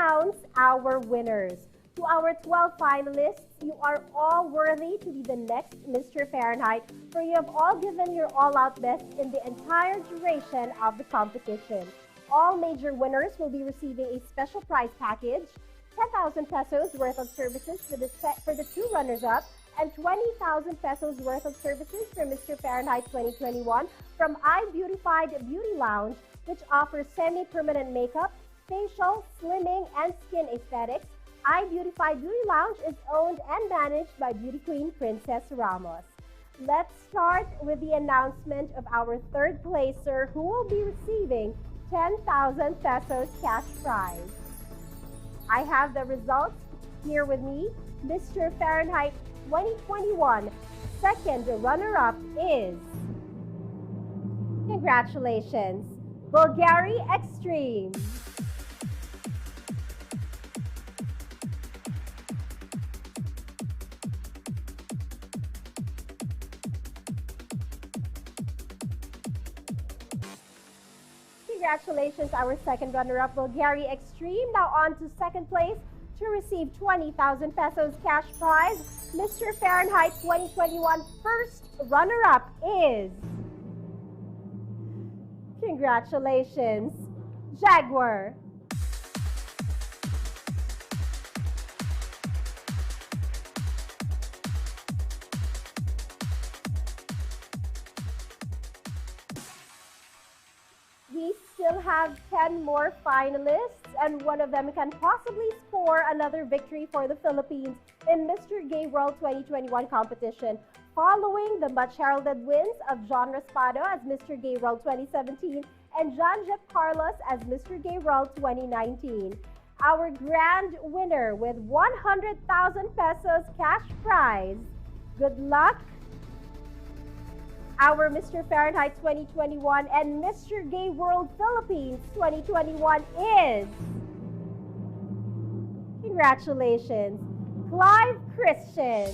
announce our winners. To our 12 finalists, you are all worthy to be the next Mr. Fahrenheit, for you have all given your all-out best in the entire duration of the competition. All major winners will be receiving a special prize package, 10,000 pesos worth of services for the two runners-up, and 20,000 pesos worth of services for Mr. Fahrenheit 2021 from iBeautified Beauty Lounge, which offers semi-permanent makeup, facial, slimming, and skin aesthetics. iBeautified Beauty Lounge is owned and managed by beauty queen Princess Ramos. Let's start with the announcement of our third placer, who will be receiving 10,000 pesos cash prize. I have the results here with me. Mr. Fahrenheit 2021 second runner-up is, congratulations, Bulgari Extreme. Congratulations, our second runner-up, Bulgari Extreme. Now on to second place to receive 20,000 pesos cash prize. Mr. Fahrenheit 2021 first runner-up is, congratulations, Jaguar. We still have 10 more finalists, and one of them can possibly score another victory for the Philippines in Mr. Gay World 2021 competition, following the much-heralded wins of John Raspado as Mr. Gay World 2017 and John Jep Carlos as Mr. Gay World 2019. Our grand winner with 100,000 pesos cash prize. Good luck, our Mr. Fahrenheit 2021 and Mr. Gay World Philippines 2021 is, congratulations, Clive Christian.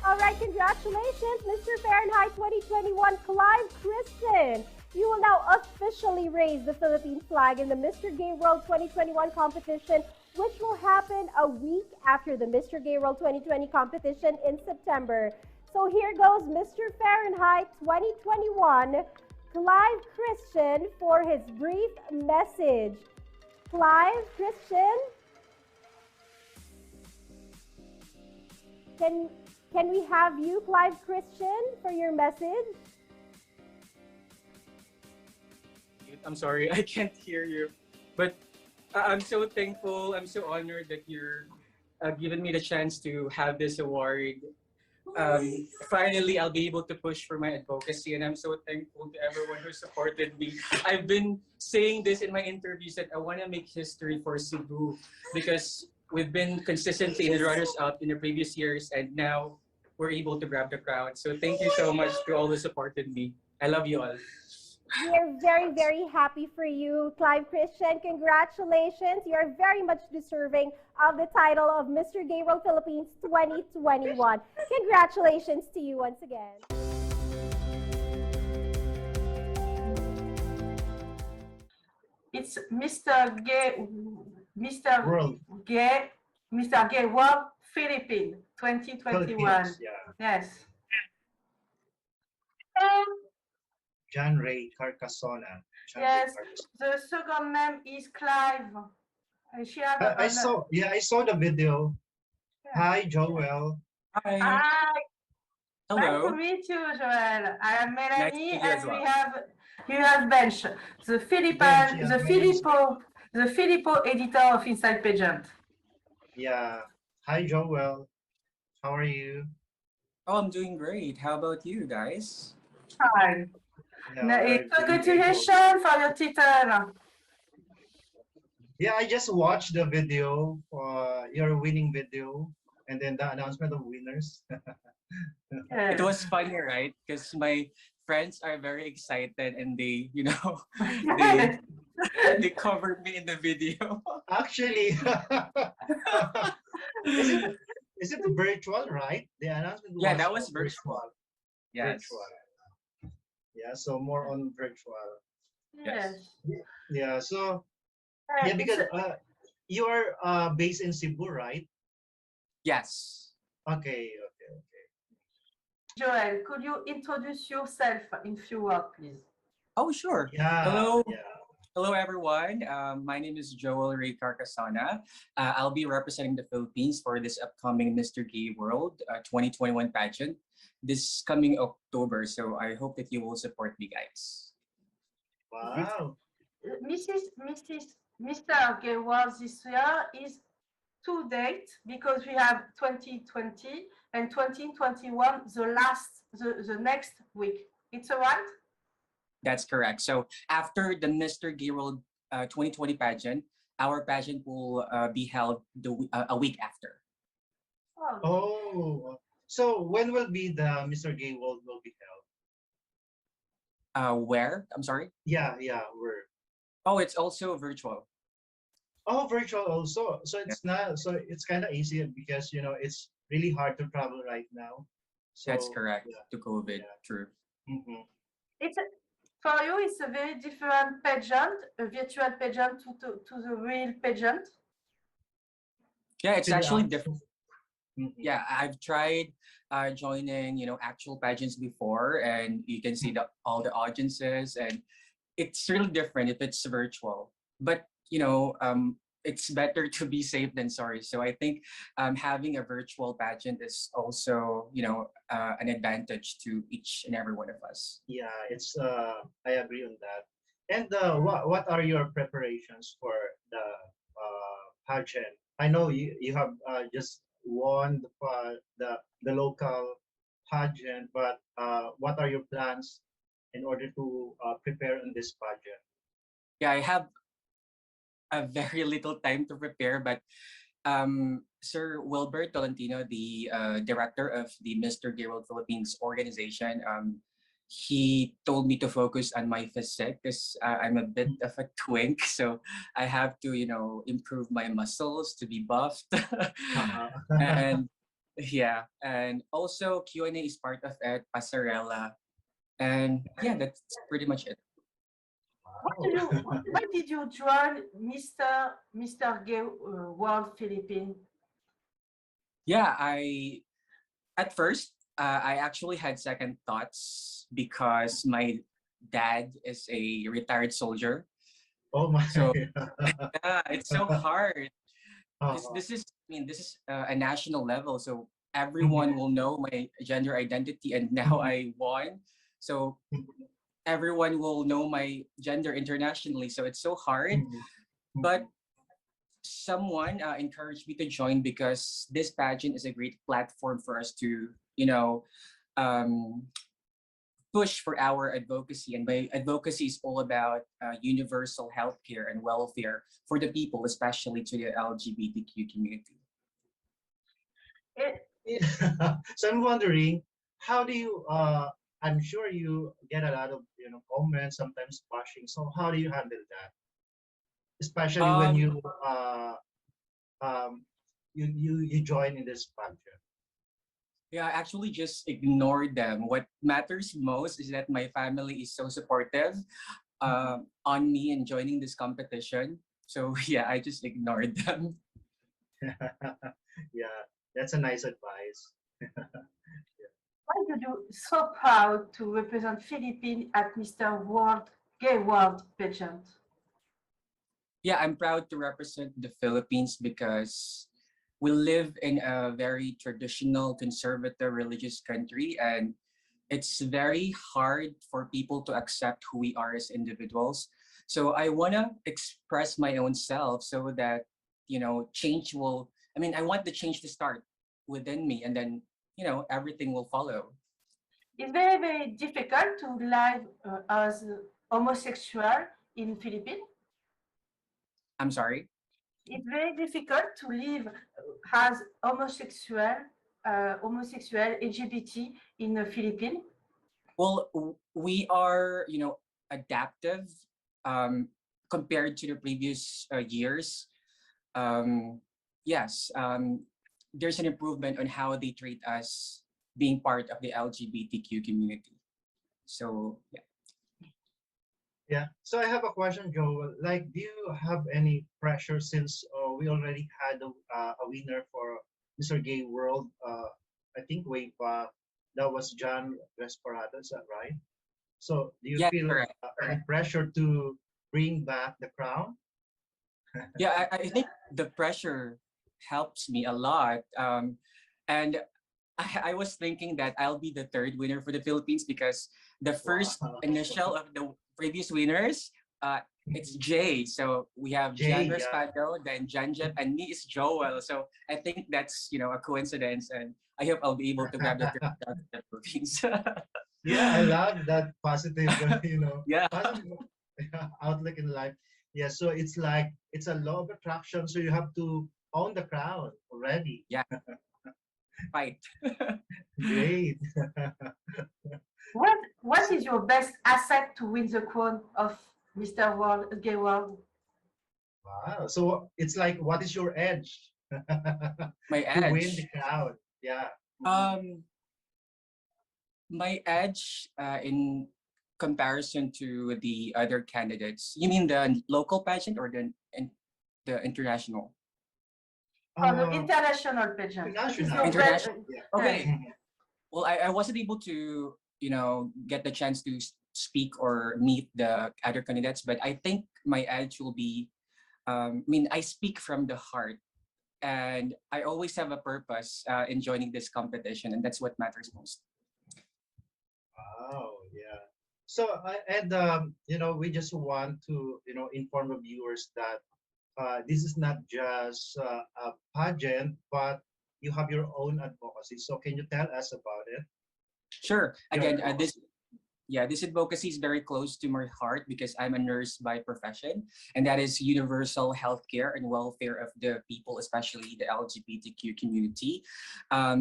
All right, congratulations, Mr. Fahrenheit 2021, Clive Christian. You will now officially raise the Philippine flag in the Mr. Gay World 2021 competition, which will happen a week after the Mr. Gay World 2020 competition in September. So here goes Mr. Fahrenheit 2021, Clive Christian, for his brief message. Clive Christian, can we have you, Clive Christian, for your message? I'm sorry, I can't hear you. But I'm so thankful, I'm so honored that you're giving me the chance to have this award. Finally, I'll be able to push for my advocacy, and I'm so thankful to everyone who supported me. I've been saying this in my interviews that I want to make history for Cebu because we've been consistently in the runners-up in the previous years, and now we're able to grab the crown. So thank you so much to all who supported me. I love you all. We are very, very happy for you, Clive Christian. Congratulations. You are very much deserving of the title of Mr. Gay World Philippines 2021. Congratulations to you once again. It's Mr. Gay, Mr. World. Mr. Gay World Philippines 2021. Philippines, yeah. Yes. John Rey Carcasona. Yes. The second name is Clive. She have I saw the video. Yeah. Hi, Joel. Hi. Hi. Hello. Nice to meet you, Joel. I am Nice to Mélanie, meet you and as well. you have Bench, the Filippo editor of Inside Pageant. Yeah. Hi, Joel. How are you? Oh, I'm doing great. How about you guys? Hi. Yeah, Congratulations for your title. Yeah, I just watched the video, your winning video, and then the announcement of winners. It was funny, right? Because my friends are very excited and they, they Yes. they covered me in the video. Actually, is it is it virtual, right? The announcement Yeah, was that was virtual. virtual. Virtual. Yes. Yeah, so more on virtual. Yes. Yes. Yeah, so yeah, It's because you are based in Cebu, right? Yes. Okay, okay. Joel. Could you introduce yourself in few words, please? Oh, sure. Yeah, Hello. yeah. Hello, everyone. My name is Joel Rey Carcasona. I'll be representing the Philippines for this upcoming Mr. Gay World 2021 pageant this coming October. So I hope that you will support me, guys. This Wow. Mr. Gewaz this year is two dates because we have 2020 and 2021 the next week. It's all right? That's correct. So after the Mr. Gay World 2020 pageant, our pageant will be held a week after. Okay. Oh, so when will be the Mr. Gay World will be held? Where? I'm sorry. Yeah, yeah, where? Oh, it's also virtual. Oh, virtual also. So Yeah, it's not, so it's kind of easy because it's really hard to travel right now. that's So correct. yeah, To COVID. yeah. True. Hmm. It's for you. It's a very different pageant, a virtual pageant to the real pageant. Yeah, it's To the actually different. actual. Hmm. Yeah, I've tried joining, actual pageants before, and you can see all the audiences, and it's really different if it's virtual. But it's better to be safe than sorry. So I think having a virtual pageant is also, an advantage to each and every one of us. Yeah, it's I agree on that. And what are your preparations for the pageant? I know you have just won the local pageant, but what are your plans in order to prepare on this pageant? Yeah, I have a very little time to prepare, but Sir Wilbert Tolentino, the director of the Mr. Gay World Philippines organization, he told me to focus on my physique because I'm a bit of a twink, so I have to, improve my muscles to be buffed, Uh-huh. and yeah, and also Q&A is part of it, pasarela, and yeah, that's pretty much it. Why do you? Why did you join Mr. Gay World Philippines? Yeah, at first, I actually had second thoughts because my dad is a retired soldier. Oh my. So yeah, it's so hard because Uh-huh. this is a national level. So everyone Mhm, will know my gender identity, and now mhm, I won. So mhm, everyone will know my gender internationally. So it's so hard. mhm, But mhm. someone encouraged me to join because this pageant is a great platform for us to, um, push for our advocacy. And my advocacy is all about universal healthcare and welfare for the people, especially to the LGBTQ community. It, So I'm wondering, how do you I'm sure you get a lot of comments, sometimes bashing. So how do you handle that? Especially when Um, um you join in this pageant. yeah, I actually just ignored them. What matters most is that my family is so supportive Mhm. on me and joining this competition. So yeah, I just ignored them. Yeah, that's a nice advice. why did you so proud to represent Philippines at Mr. World Gay World Pageant? Yeah, I'm proud to represent the Philippines because we live in a very traditional, conservative, religious country, and it's very hard for people to accept who we are as individuals. So I want to express my own self so that, change will, I want the change to start within me, and then, everything will follow. It's very, very difficult to live as homosexual in Philippines. I'm sorry. It's very difficult to live as homosexual LGBT in the Philippines. Well, we are, adaptive um, compared to the previous years. Um, yes, there's an improvement on how they treat us being part of the LGBTQ community. So, yeah. Yeah. So I have a question, Joe. Like, do you have any pressure since we already had a winner for Mr. Gay World? I think way back. That was John Resparato. Is that right? So do you Yeah, feel correct. any pressure to bring back the crown? Yeah, I think the pressure helps me a lot. And I was thinking that I'll be the third winner for the Philippines because the first Wow. initial of the previous winners, it's J. So we have Jan Jay, yeah. Respaldo, then Janjet, and me is Joel. So I think that's a coincidence, and I hope I'll be able to grab the third crown for the Philippines. Yeah, I love that positive, Yeah, positive outlook in life. Yeah, so it's like it's a law of attraction. So you have to own the crown already. yeah, fight. Great. What is your best asset to win the crown of Mr. World, Gay World? Wow. So it's like, what is your edge My to win the edge. crown? Yeah. Mhm. Um, my edge in comparison to the other candidates. You mean the local pageant or the international? For the Uh, international pageant, what is International. your best? International. Yeah. Yes. Okay. Well, I wasn't able to, get the chance to speak or meet the other candidates, but I think my edge will be, I mean, I speak from the heart and I always have a purpose in joining this competition, and that's what matters most. Wow. Yeah. So, and we just want to, inform the viewers that this is not just a pageant, but you have your own advocacy. So, can you tell us about it? Sure. Your Again, this advocacy. yeah, this advocacy is very close to my heart because I'm a nurse by profession, and that is universal healthcare and welfare of the people, especially the LGBTQ community.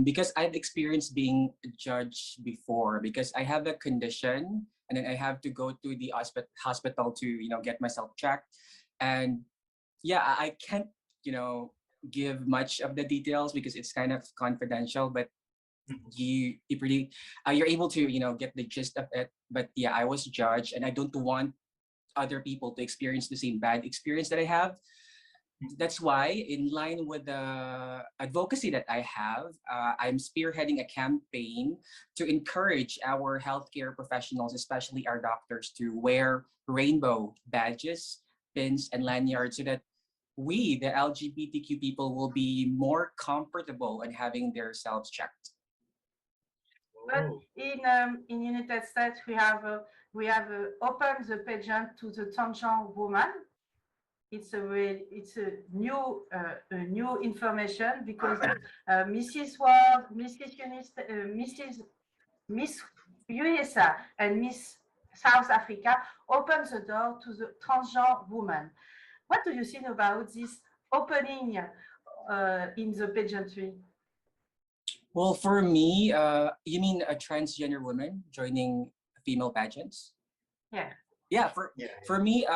Because I've experienced being judged before, because I have a condition, and then I have to go to the hospital to get myself checked, and yeah, I can't you know give much of the details because it's kind of confidential, but Mhm. you pretty you're able to get the gist of it. But yeah, I was judged and I don't want other people to experience the same bad experience that I have. That's why, in line with the advocacy that I have, I'm spearheading a campaign to encourage our healthcare professionals, especially our doctors, to wear rainbow badges, pins, and lanyards so that we, the LGBTQ people, will be more comfortable in having their selves checked. But Oh, in United States, we have opened the pageant to the transgender woman. It's a new information because Mrs. World, Mrs. Miss USA and Miss South Africa opened the door to the transgender woman. What do you think about this opening in the pageantry? Well, for me, you mean a transgender woman joining female pageants? Yeah. Yeah, for yeah, for me,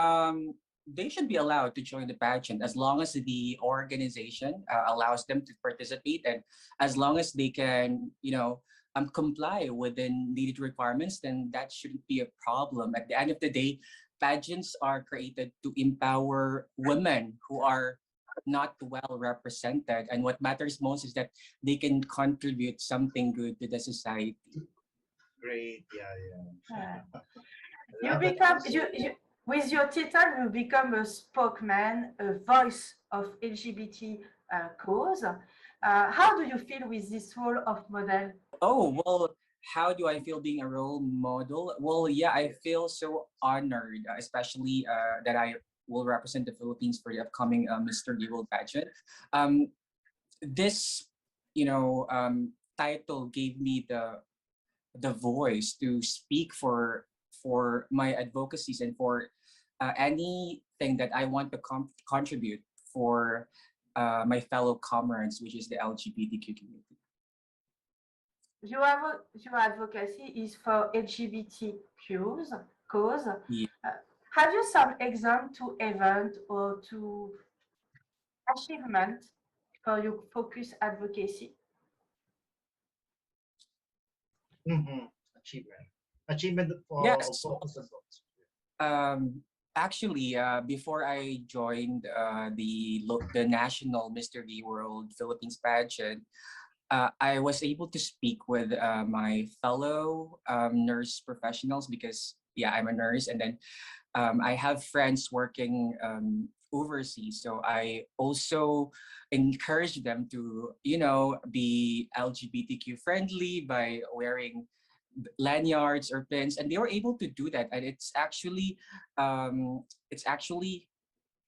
they should be allowed to join the pageant as long as the organization allows them to participate, and as long as they can, comply within needed requirements, then that shouldn't be a problem. At the end of the day, pageants are created to empower women who are not well represented, and what matters most is that they can contribute something good to the society. great. Yeah, yeah. Uh, I you love that become answer. with your title, you become a spokesman, a voice of LGBT cause. How do you feel with this role of model? Oh, well, how do I feel being a role model? Well, yeah, I Yes. feel so honored, especially that I will represent the Philippines for the upcoming Mr. World pageant. Um, this, title gave me the voice to speak for my advocacies and for anything that I want to contribute for my fellow comrades, which is the LGBTQ community. your advocacy is for LGBTQs cause. Yeah. Have you some example to event or to achievement for your focus advocacy? Mm-hmm. Achievement. Achievement for Yes. focus on goals. Um, Actually, before I joined the national Mr. Gay World Philippines pageant, I was able to speak with my fellow nurse professionals because yeah, I'm a nurse, and then I have friends working overseas, so I also encourage them to, be LGBTQ friendly by wearing lanyards or pins, and they were able to do that, and it's actually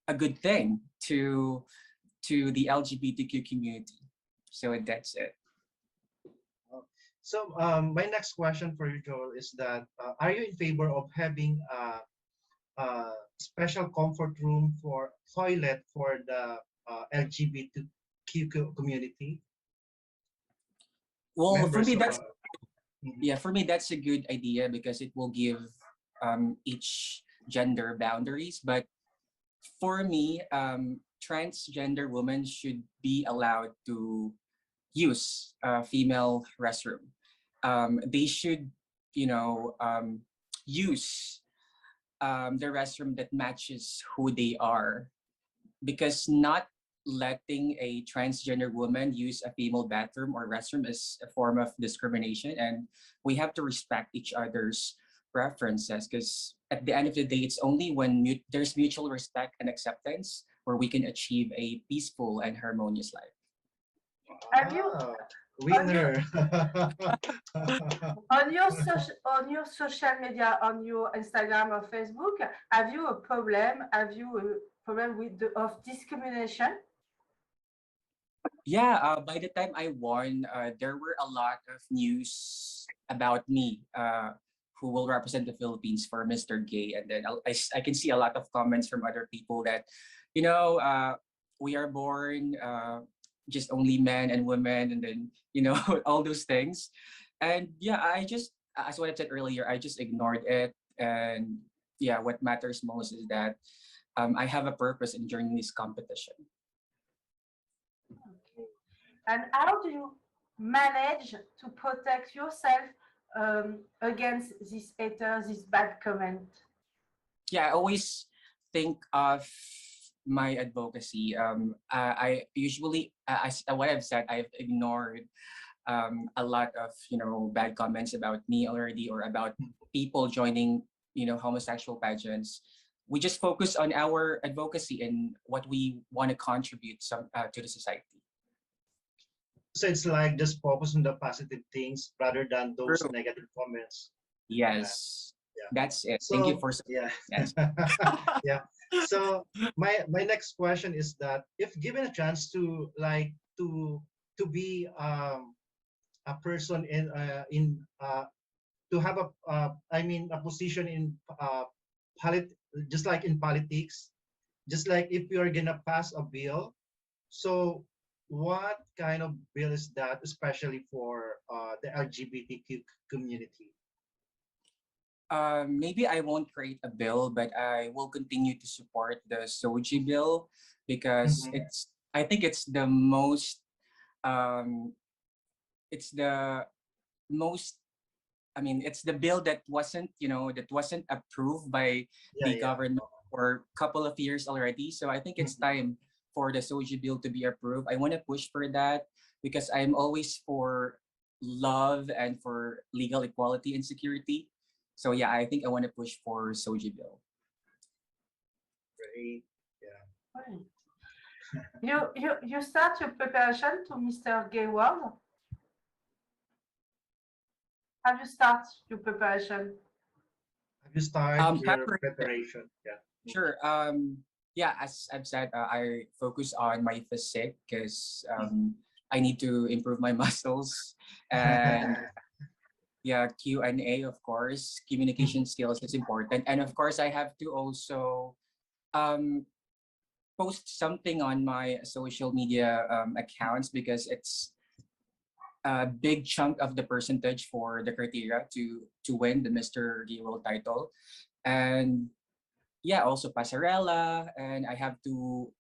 a good thing to the LGBTQ community. So that's it. So my next question for you, Joel, is that are you in favor of having a special comfort room for toilet for the LGBTQ community Well, for members me, of that's mhm. yeah, for me that's a good idea because it will give each gender boundaries. But for me, transgender women should be allowed to use a female restroom. They should, use the restroom that matches who they are, because not letting a transgender woman use a female bathroom or restroom is a form of discrimination, and we have to respect each other's preferences, because at the end of the day it's only when there's mutual respect and acceptance where we can achieve a peaceful and harmonious life. Have you Wow, on your winner. on your social media, on your Instagram or Facebook, have you a problem? Have you a problem with of discrimination? Yeah, by the time I won, there were a lot of news about me, who will represent the Philippines for Mr. Gay. And then I can see a lot of comments from other people that, you know, uh, we are born just only men and women, and then, all those things. And yeah, as what I said earlier, I just ignored it. And yeah, what matters most is that I have a purpose in joining this competition. Okay. And how do you manage to protect yourself against this hater, this bad comment? Yeah, I always think of my advocacy. I usually, as what I've said, I've ignored a lot of bad comments about me already, or about people joining homosexual pageants. We just focus on our advocacy and what we want to contribute to the society. So it's like just focus on the positive things rather than those True. negative comments. Yeah, Yes, yeah. that's it. Thank you So for yeah, yes. yeah. So my next question is that if given a chance to to be a person to have a I mean a position in just like in politics, just like if you're gonna pass a bill, so what kind of bill is that, especially for the LGBTQ community? Maybe I won't create a bill, but I will continue to support the Soji bill because Mhm. I think um, it's the most, I mean, it's the bill that wasn't approved by Yeah, the yeah. government for a couple of years already. So I think it's Mhm. time for the Soji bill to be approved. I want to push for that because I'm always for love and for legal equality and security. So yeah, I think I want to push for Soji bill. Great. Yeah. Right. You start your preparation to Mr. Gay World. Have you start your preparation? Have you start your Pepper, preparation? Yeah. sure. Yeah, as I've said, I focus on my physique because I need to improve my muscles, and yeah, Q&A, of course, communication skills is important, and of course I have to also um, post something on my social media accounts because a big chunk of the percentage for the criteria to win the Mr. Gay World title. And yeah, also pasarela, and I have to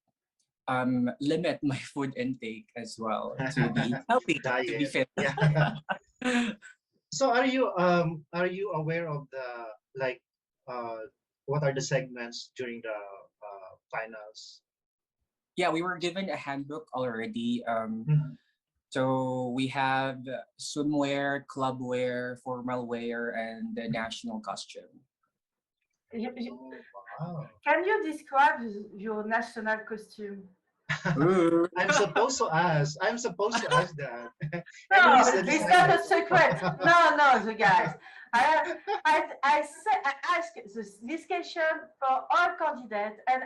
limit my food intake as well to be healthy, to be Diet. fit. Yeah. So are you aware of the like uh what are the segments during the finals? Yeah, we were given a handbook already. Mhm. So we have swimwear, club wear, formal wear, and the national costume. Oh, wow. Can you describe your national costume? Ooh. I'm supposed to ask. I'm supposed to ask that. No, Anyways, the it's not a designer. secret. No, no, the guys. I ask this question for all candidates, and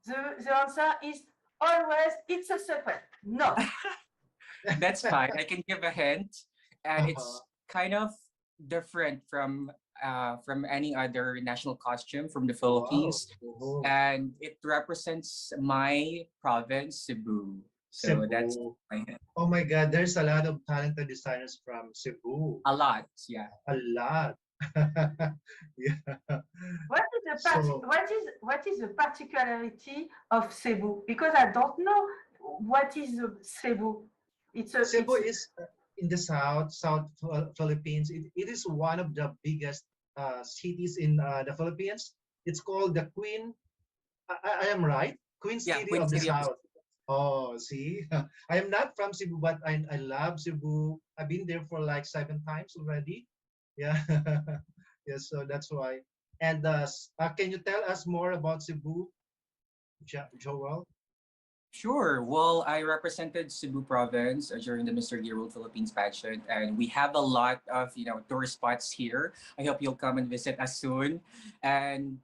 the answer is always it's a secret. No. That's fine. I can give a hint, and Uh-huh. it's kind of different from any other national costume from the Wow. Philippines, Oh, and it represents my province, Cebu. So that's Cebu. my hint. Oh my God, there's a lot of talented designers from Cebu. A lot, yeah. A lot. Yeah. So What is the particularity of Cebu? Because I don't know what is Cebu. Cebu It's is in the Philippines. It is one of the biggest cities in the Philippines. It's called the Queen. I am right. Queen Yeah, City Queen of the City of the South. Oh, see, I am not from Cebu, but I love Cebu. I've been there for like 7 times already. Yeah, yeah. So that's why. And can you tell us more about Cebu, Joel? Sure. Well, I represented Cebu province during the Mr. Gay World Philippines pageant, and we have a lot of tourist spots here. I hope you'll come and visit us soon. And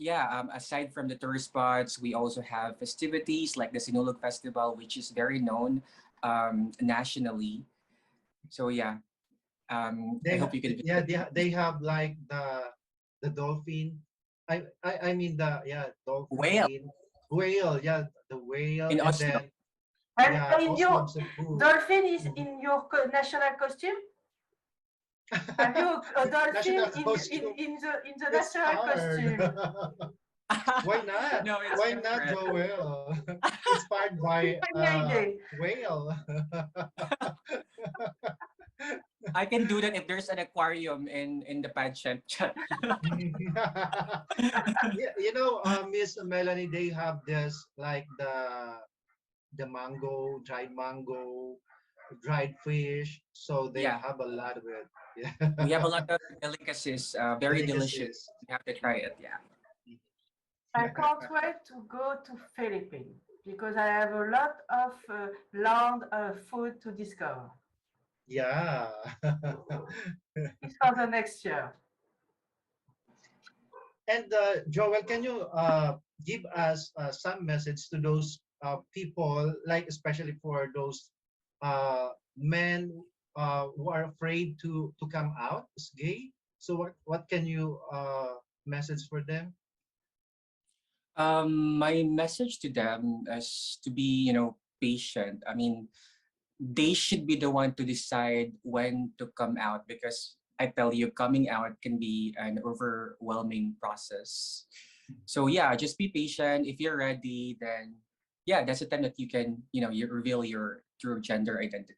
yeah, aside from the tourist spots, we also have festivities like the Sinulog Festival, which is very known nationally. So yeah, I hope you can Yeah, visit. they have like the dolphin. I mean the yeah Whale dolphin whale. Yeah, the whale, in and Oslo. then and yeah, in Oslo your of Cebu. dolphin is Mhm. in your national costume. Have you a dolphin National costume. in the It's national hard. costume? Why not? No, it's Why not, different. Joel? Inspired by Idea. whale. I can do that if there's an aquarium in the pageant. Yeah, Miss Melanie, they have this like the mango, dried fish. So they Yeah, have a lot of it. Yeah. we have a lot of delicacies, very delicious. Delicacies. You have to try it. Yeah. I can't wait to go to Philippines because I have a lot of land food to discover. Yeah. It's for the next year. And Joel, can you give us some message to those people, like especially for those men who are afraid to come out as gay? So what can you message for them? My message to them is to be, patient. I mean, they should be the one to decide when to come out because I tell you, coming out can be an overwhelming process. So yeah, just be patient. If you're ready, then yeah, that's the time that you can, you reveal your true gender identity.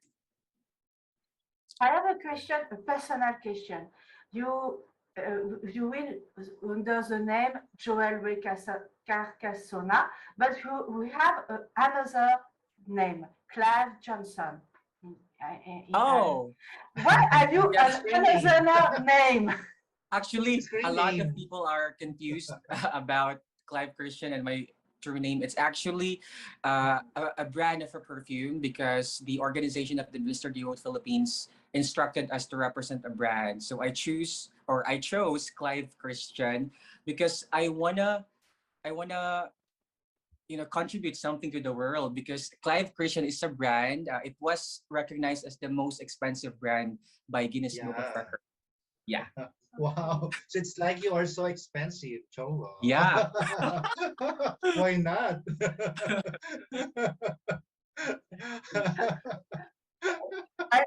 I have a question, a personal question. You will under the name Joel Rey Carcasona, but we have another name, Clive Johnson. Oh, Why are you yeah. another Screaming, name? Actually, a lot of screaming. people are confused about Clive Christian and my true name. It's actually a brand of a perfume because the organization of the Mr. Dior Philippines instructed us to represent a brand. So I chose Clive Christian because I wanna contribute something to the world because Clive Christian is a brand. It was recognized as the most expensive brand by Guinness Book of Yeah. Records. Yeah, Wow. So it's like you are so expensive, Joel. yeah. Why not? I,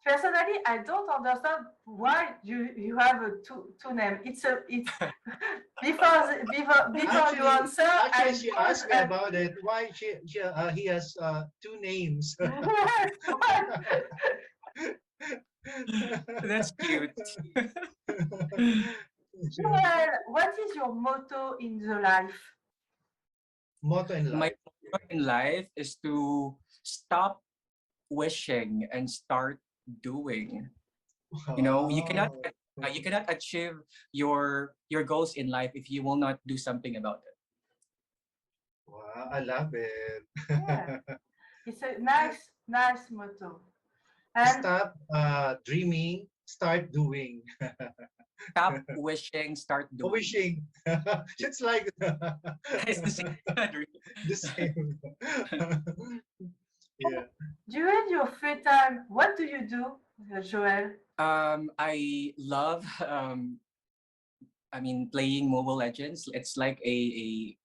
personally, I don't understand why you have a two name. It's before you Actually, answer. actually, I she put asked me about it. Why he has two names. That's cute. Joel, what is your motto in the life? Motto in My life. motto in life is to stop wishing and start doing. You know, Wow. you cannot achieve your goals in life if you will not do something about it. Wow, I love it. Yeah, it's a nice motto. And Stop dreaming, start doing. Stop wishing, start doing. Wishing. It's like It's the same. the same. Yeah. during your free time, what do you do, Joel? I love playing Mobile Legends. It's like a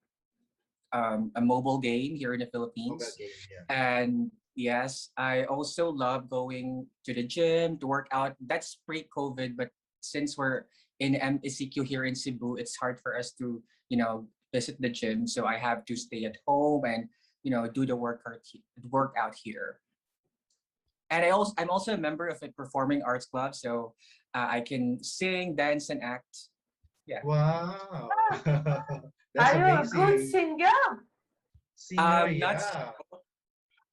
mobile game here in the Mobile Philippines. game, yeah. And yes, I also love going to the gym to work out. That's pre-COVID, but since we're in MECQ here in Cebu, it's hard for us to, visit the gym. So I have to stay at home and, do the workout here. And I'm also a member of a performing arts club, so I can sing, dance, and act. Yeah. Wow. That's Are you a good amazing. singer? Singer, Not s- yeah.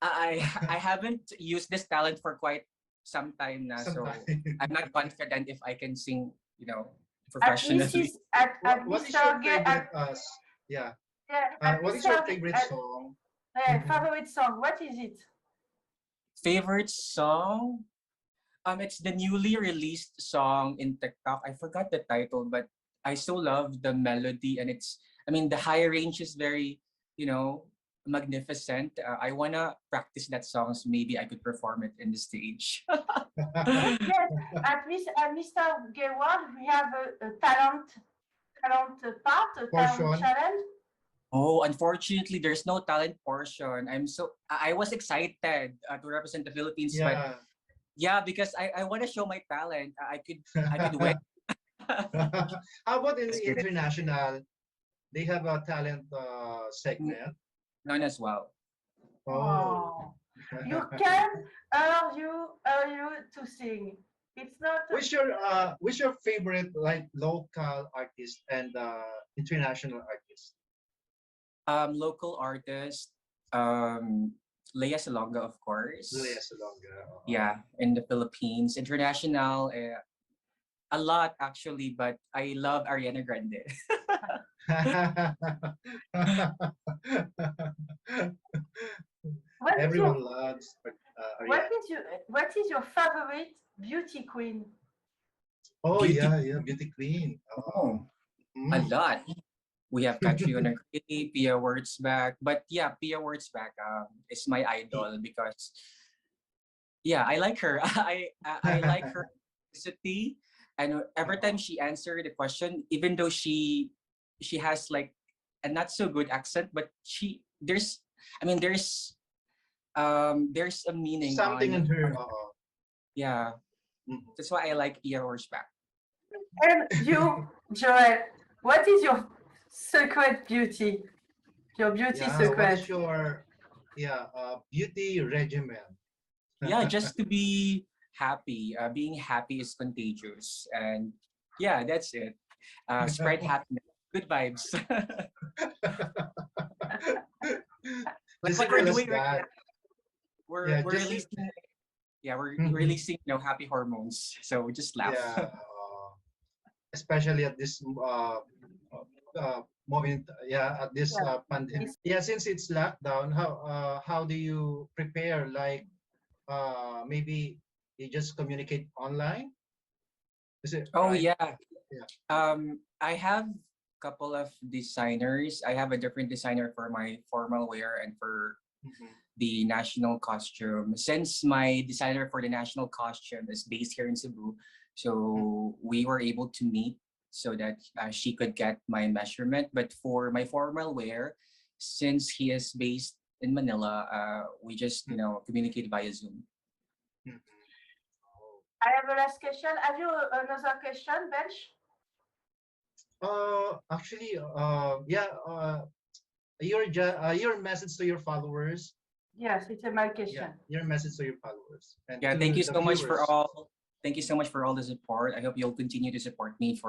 I I haven't used this talent for quite some time now, so Sometimes. I'm not confident if I can sing, At professionally. Mrs. at What is your Mr. Gay favorite yeah. at What is your Mr. favorite At, song? Mhm. favorite song. What is it? Favorite song? It's the newly released song in TikTok. I forgot the title, but I so love the melody, and the high range is very, you know, magnificent. I wanna practice that song, so maybe I could perform it in the stage. Yes, yes. At Mr. Gay World, we have a talent Portion. challenge. Oh, unfortunately, there's no talent portion. I was excited to represent the Philippines, but Yeah. yeah, because I want to show my talent. I could win. How about in Just the kidding. international? They have a talent segment. None as well. Oh. Oh, you can are you to sing. It's not. Which your favorite like local artist and international artist? Local artist, Leia Salonga, of Julia course. Salonga. Yeah, in the Philippines. International, a lot actually, but I love Ariana Grande. What is your Everyone loves what Ariana. is your what is your favorite beauty queen? Oh Beauty. yeah, yeah, beauty queen. Oh, a Mm. lot. We have Catriona Gray, Pia Wurtzbach, but yeah, Pia Wurtzbach is my idol because yeah, I like her. I like her simplicity, and every time she answered the question, even though she has like a not so good accent, but there's a meaning Something in her. on yeah. Mm. That's why I like Pia Wurtzbach. And you, Joel, what is your secret beauty? Your beauty Yeah, what is secret? your beauty regimen? Yeah, just to be happy. Being happy is contagious, and yeah, that's it. Spread happiness, good vibes. Like Just what we're simple as doing right that. now. We're Yeah, we're just releasing yeah, we're Mhm. releasing happy hormones. So just laugh. Yeah, especially at this moment. Yeah, at this Yeah, pandemic. it's Yeah, since it's lockdown, how do you prepare? Like maybe you just communicate online. Is it Oh right? yeah. Yeah. I have couple of designers. I have a different designer for my formal wear and for Mhm. the national costume. Since my designer for the national costume is based here in Cebu, so we were able to meet so that she could get my measurement. But for my formal wear, since he is based in Manila, we just Mhm. communicate via Zoom. Mhm. I have a last question. Have you another question, Bench? Actually, yeah. Your message to your followers. Yes, it's a my Yeah, question. your message to your followers and Yeah, to thank you the so much for viewers. all. Thank you so much for all the support. I hope you'll continue to support me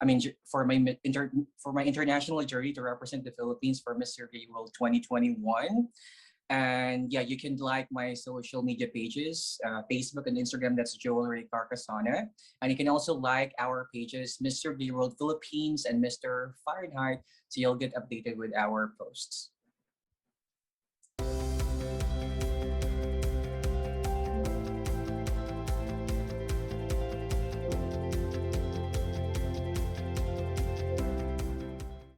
I mean, for for my international journey to represent the Philippines for Mr. Gay World 2021. And yeah, you can like my social media pages, Facebook and Instagram. That's Rey Carcasona. And you can also like our pages, Mr. Gay World Philippines and Mr. Fahrenheit, so you'll get updated with our posts.